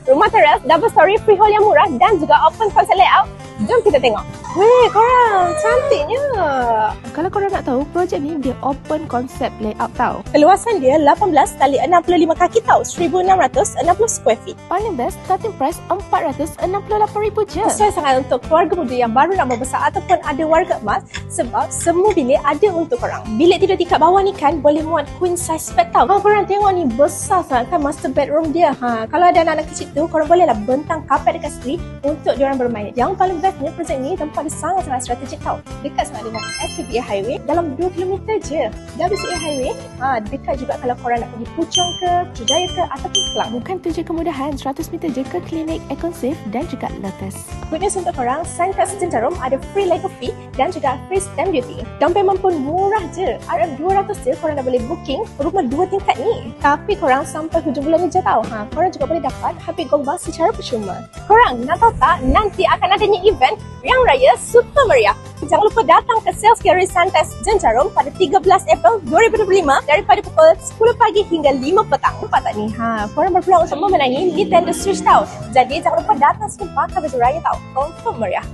rumah teras, double story, freehold yang murah dan juga open concept layout. Jom kita tengok. Weh, korang cantiknya. Kalau korang nak tahu, projek ni dia open concept layout tau. Keluasan dia 18 kali 65 kaki tau, 1660 square feet. Paling best, starting price RM468,000 je. Sesuai sangat untuk keluarga muda yang baru nak membesar ataupun ada warga emas sebab semua bilik ada untuk korang. Bilik tidur tingkat bawah ni kan boleh muat queen size bed tau. Korang tengok ni besar sangat kan master bedroom dia. Kalau ada anak-anak kecil tu, korang bolehlah bentang kapet dekat sini untuk diorang bermain. Yang paling bestnya projek ni tempat dia sangat-sangat strategik tau. Dekat sangat dengan SKPA Highway dalam 2 km je. WCA Highway, dekat juga kalau korang nak pergi Puchong ke, Trujaya ke ataupun Kelang. Bukan tu je kemudahan, 100 meter je ke klinik Econsave dan juga Lotus. Good news untuk korang, Suntrust Centarum ada free Lego fee dan juga free stamp duty. Down payment pun murah je. RM200 je korang dah boleh booking rumah 2 tingkat ni. Tapi korang sampai hujung bulan ni je tau. Korang juga boleh dapat HP Gold Bar secara percuma. Korang nak tahu tak, nanti akan adanya event Yang Raya Super Meriah. Jangan lupa datang ke Sales Gallery Suntrust Centarum pada 13 April 2025 daripada pukul 10 pagi hingga 5 petang. Nampak tak ni? Korang berpeluang untuk memenangi Nintendo Switch tau. Jadi jangan lupa datang sini pakai baju raya tau. Confirm meriah.